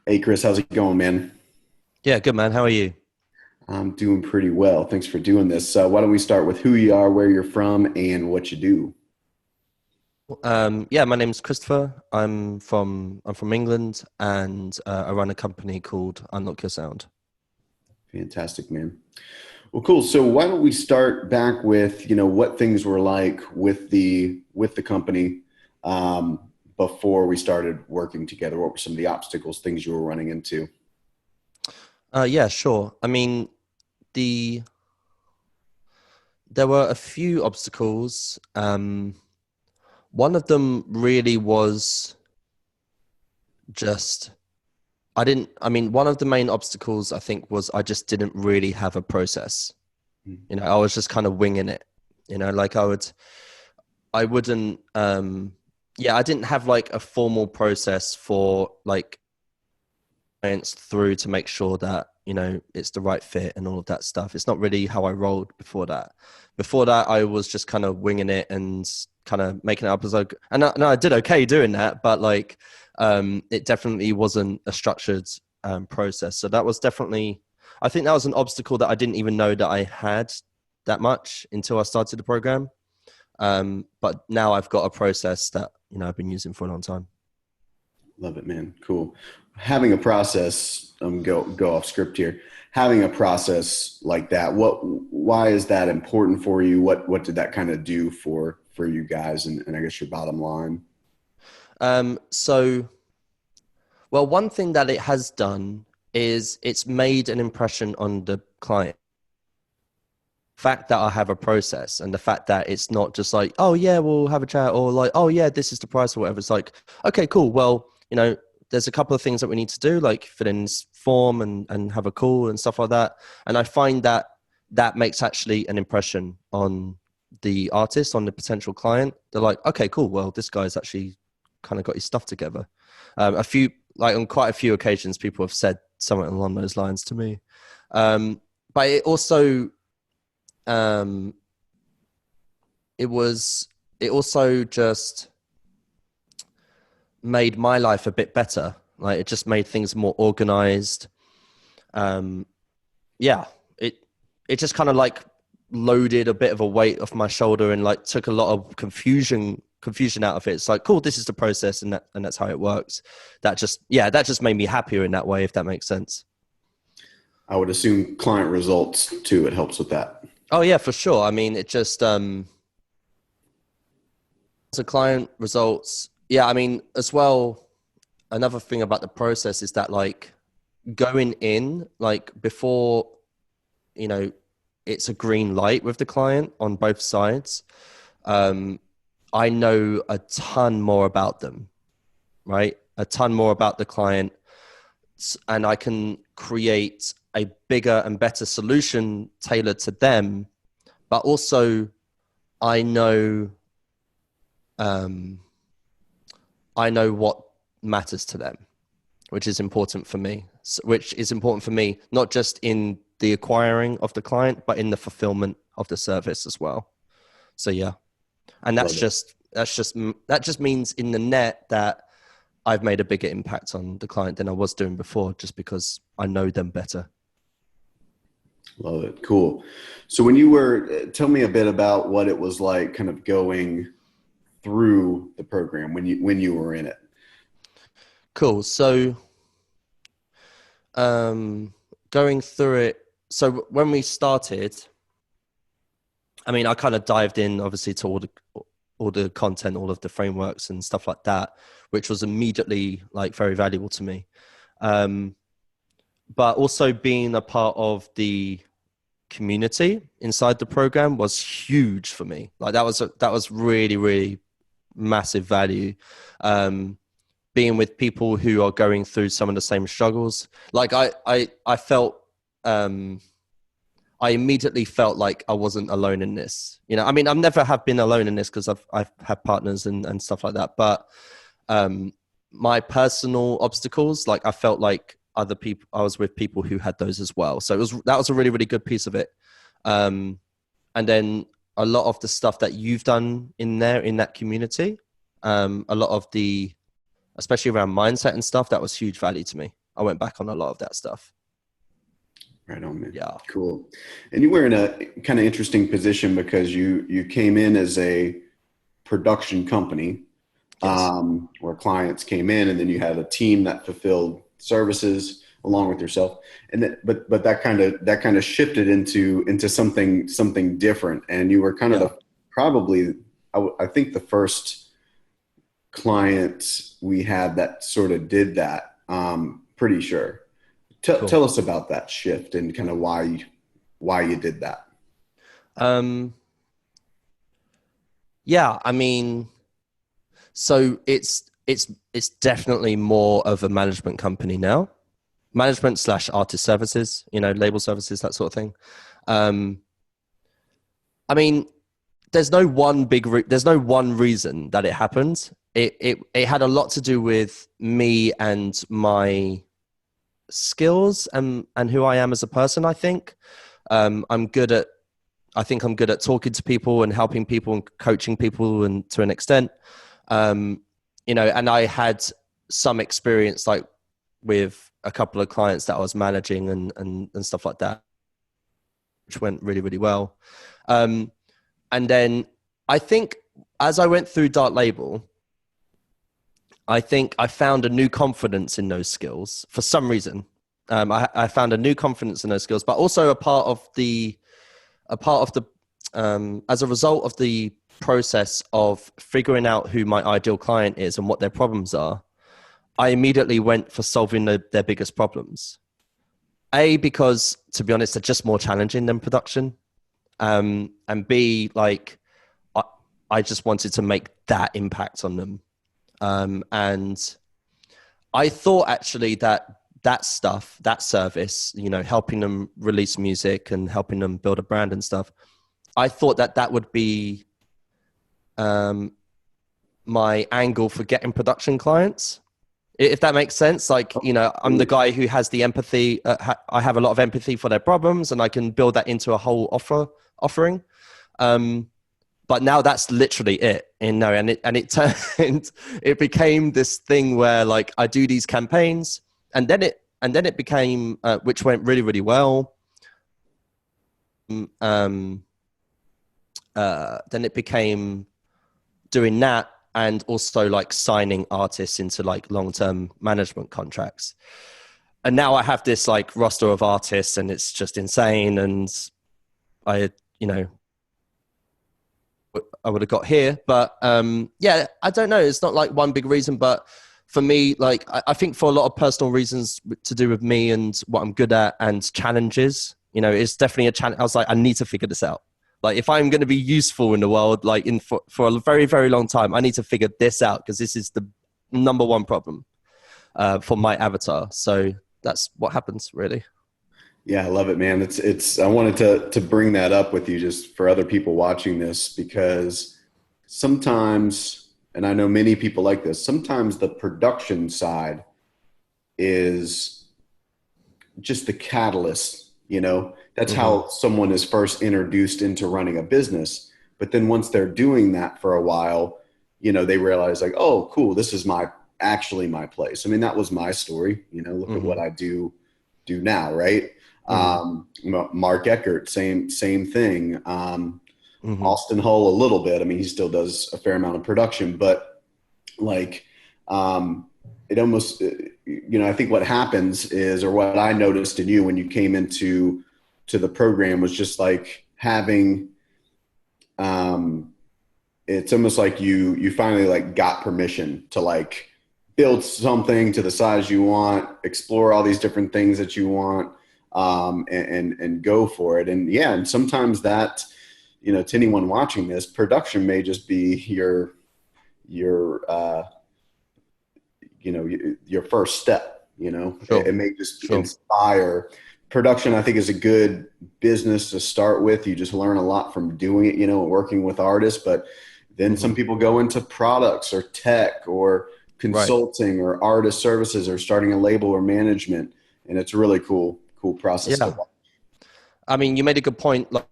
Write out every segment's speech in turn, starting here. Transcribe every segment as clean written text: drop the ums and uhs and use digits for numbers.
Hey Chris, how's it going, man? Yeah, good man. How are you? I'm doing pretty well. Thanks for doing this. Why don't we start with who you are, where you're from, and what you do? Yeah, my name's Christopher. I'm from England, and I run a company called Unlock Your Sound. Fantastic, man. Well, cool. So why don't we start back with, what things were like with the company um, before we started working together? What were some of the obstacles, things you were running into? Yeah, sure. I mean, the there were a few obstacles. One of them really was just I didn't. I mean, one of the main obstacles I think was I just didn't really have a process. I was just kind of winging it. Like I wouldn't. Yeah, I didn't have like a formal process for like clients through to make sure that it's the right fit and all of that stuff. It's not really how I rolled before that. Before that, I was just kind of winging it and kind of making it up as I did okay doing that, but like it definitely wasn't a structured process. So that was definitely, I think that was an obstacle that I didn't even know that I had that much until I started the program. But now I've got a process that I've been using for a long time. Love it, man. Cool. Having a process, go off script here. Having a process like that, why is that important for you? What did that kind of do for you guys and I guess your bottom line? So well, one thing that it has done is it's made an impression on the client. Fact that I have a process and the fact that it's not just like, oh yeah, we'll have a chat, or like, oh yeah, this is the price or whatever. It's like, okay, cool. Well, there's a couple of things that we need to do, like fill in this form and have a call and stuff like that. And I find that that makes actually an impression on the artist, on the potential client. They're like, okay, cool. Well, this guy's actually kind of got his stuff together. On quite a few occasions, people have said something along those lines to me. But um, it was, it also just made my life a bit better. Like it just made things more organized. Um, yeah, it just kind of like loaded a bit of a weight off my shoulder and like took a lot of confusion out of it. It's like, cool, this is the process, and that's how it works. That just made me happier in that way, if that makes sense. I would assume client results too. It helps with that. Oh yeah, for sure. I mean, it just so client results. Yeah, I mean, as well, another thing about the process is that like going in, like before, you know, it's a green light with the client on both sides. Um, I know a ton more about them, right? A ton more about the client, and I can create a bigger and better solution tailored to them. But also, I know, um, I know what matters to them, which is important for me. Which is important for me, not just in the acquiring of the client, but in the fulfillment of the service as well. So yeah, and Love it. that just means in the net that I've made a bigger impact on the client than I was doing before, just because I know them better. Love it. Cool. So when you were, tell me a bit about what it was like kind of going through the program when you were in it. Cool. So um, going through it. So when we started, I mean, I kind of dived in, obviously, to all the content, all of the frameworks and stuff like that, which was immediately like very valuable to me. Um, but also being a part of the community inside the program was huge for me. Like that was really really massive value. Um, Being with people who are going through some of the same struggles. Like I felt um I immediately felt like I wasn't alone in this. I mean, I've never have been alone in this because I've had partners and stuff like that. But um, my personal obstacles, like I felt like other people, I was with people who had those as well. So that was a really really good piece of it. Um, and then a lot of the stuff that you've done in there in that community, a lot of the, especially around mindset and stuff, that was huge value to me. I went back on a lot of that stuff. Right on, man. Yeah. Cool. And you were in a kind of interesting position because you came in as a production company, Yes. where clients came in, and then you had a team that fulfilled services along with yourself. And that, but that kind of shifted into something different. And you were kind of Yeah. probably, I think the first client we had that sort of did that. Pretty sure. Cool. Tell us about that shift and kind of why you did that. Um, yeah, I mean, so it's definitely more of a management company now, management slash artist services, you know, label services, that sort of thing. Um, I mean, there's no one reason that it happened. It had a lot to do with me and my skills and who I am as a person. I think I'm good at I'm good at talking to people and helping people and coaching people, and to an extent, um, you know, and I had some experience like with a couple of clients that I was managing and stuff like that, which went really, really well. Um, and then I think as I went through Dark Label, I think I found a new confidence in those skills for some reason. I found a new confidence in those skills, but also a part of the as a result of the process of figuring out who my ideal client is and what their problems are, I immediately went for solving their biggest problems. A, because to be honest, they're just more challenging than production. And B, like I, I just wanted to make that impact on them. And I thought actually that stuff, that service, you know, helping them release music and helping them build a brand and stuff, I thought that would be my angle for getting production clients, if that makes sense. Like, you know, I'm the guy who has the empathy. I have a lot of empathy for their problems, and I can build that into a whole offering. But now that's literally it, you know, and it turned, it became this thing where like I do these campaigns, and then it became, which went really, really well. Then it became doing that and also like signing artists into like long-term management contracts. And now I have this like roster of artists, and it's just insane. And I, you know, I would have got here, but yeah, I don't know. It's not like one big reason, but for me, like I think for a lot of personal reasons to do with me and what I'm good at and challenges, you know, it's definitely a challenge. I was like, I need to figure this out. Like if I'm going to be useful in the world, like for a very, very long time, I need to figure this out, because this is the number one problem for my avatar. So that's what happens, really. Yeah, I love it, man. I wanted to bring that up with you just for other people watching this, because sometimes, and I know many people like this, sometimes the production side is just the catalyst, you know. That's Mm-hmm. how someone is first introduced into running a business. But then once they're doing that for a while, you know, they realize like, oh, cool, this is actually my place. I mean, that was my story, you know, look at Mm-hmm. what I do now, right? Mm-hmm. Mark Eckert, same thing. Mm-hmm. Austin Hull a little bit. I mean, he still does a fair amount of production, but like, it almost, you know, I think what happens is, or what I noticed in you when you came to the program, was just like having, um, it's almost like you finally like got permission to like build something to the size you want, explore all these different things that you want, and go for it. And yeah, and sometimes that, you know, to anyone watching this, production may just be your you know, your first step. You know, Sure. it may just Sure. inspire. Production, I think, is a good business to start with. You just learn a lot from doing it, you know, working with artists. But then Mm-hmm. some people go into products or tech or Right. consulting or artist services or starting a label or management, and it's a really cool process to Yeah. watch. I mean, you made a good point. Like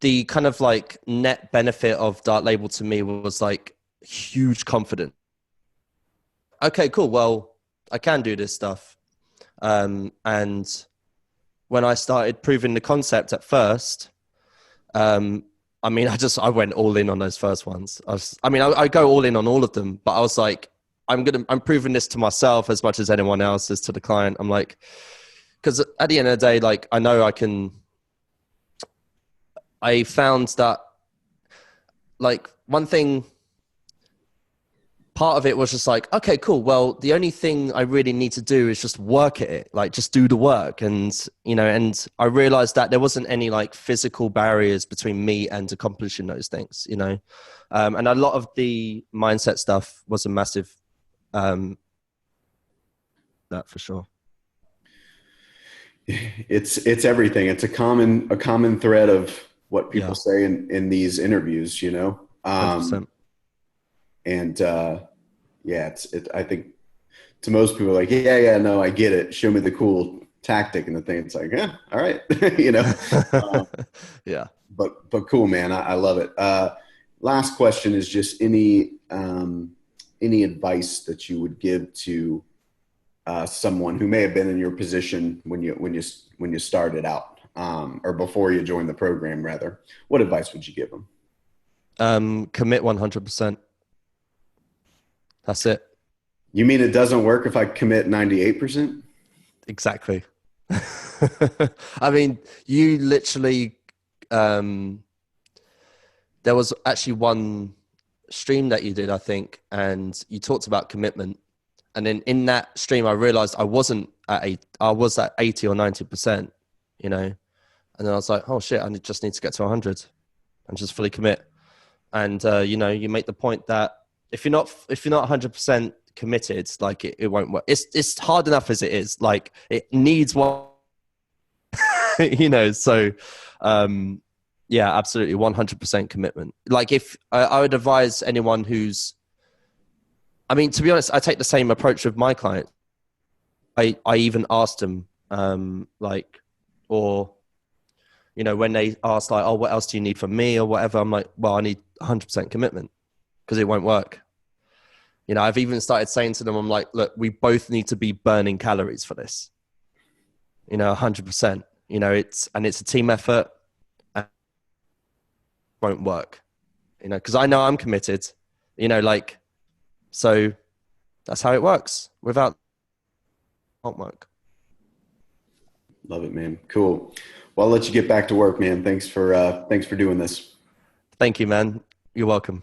the kind of like net benefit of Dark Label to me was like huge confidence. okay, cool. Well, I can do this stuff. And when I started proving the concept at first, I mean, I went all in on those first ones. I go all in on all of them, but I was like, I'm proving this to myself as much as anyone else is to the client. I'm like, because at the end of the day, like, I found that, like, one thing, part of it was just like, okay, cool. Well, the only thing I really need to do is just work at it, like just do the work. And I realized that there wasn't any like physical barriers between me and accomplishing those things. And a lot of the mindset stuff was a massive, that for sure. It's everything. It's a common thread of what people Yeah. say in these interviews, 100%. And yeah, I think to most people, like, yeah, yeah, no, I get it. Show me the cool tactic and the thing. It's like, yeah, all right, you know. Um, Yeah. but cool, man. I love it. Last question is just any advice that you would give to someone who may have been in your position when you started out, or before you joined the program, rather. What advice would you give them? Commit 100%. That's it. You mean it doesn't work if I commit 98%? Exactly. I mean, you literally, um, there was actually one stream that you did, I think, and you talked about commitment. And then in that stream, I realized I was at 80 or 90%, you know, and then I was like, oh shit, just need to get to 100 and just fully commit. And, you make the point that if you're not 100% committed, like it won't work. It's hard enough as it is. Like it needs one, so, yeah, absolutely. 100% commitment. Like if I would advise anyone to be honest, I take the same approach with my client. I even asked them, or, when they ask like, oh, what else do you need from me or whatever? I'm like, well, I need 100% commitment because it won't work. I've even started saying to them, I'm like, look, we both need to be burning calories for this, 100%, it's a team effort and it won't work, because I know I'm committed, so that's how it works. Without, it won't work. Love it, man. Cool. Well, I'll let you get back to work, man. Thanks for doing this. Thank you, man. You're welcome.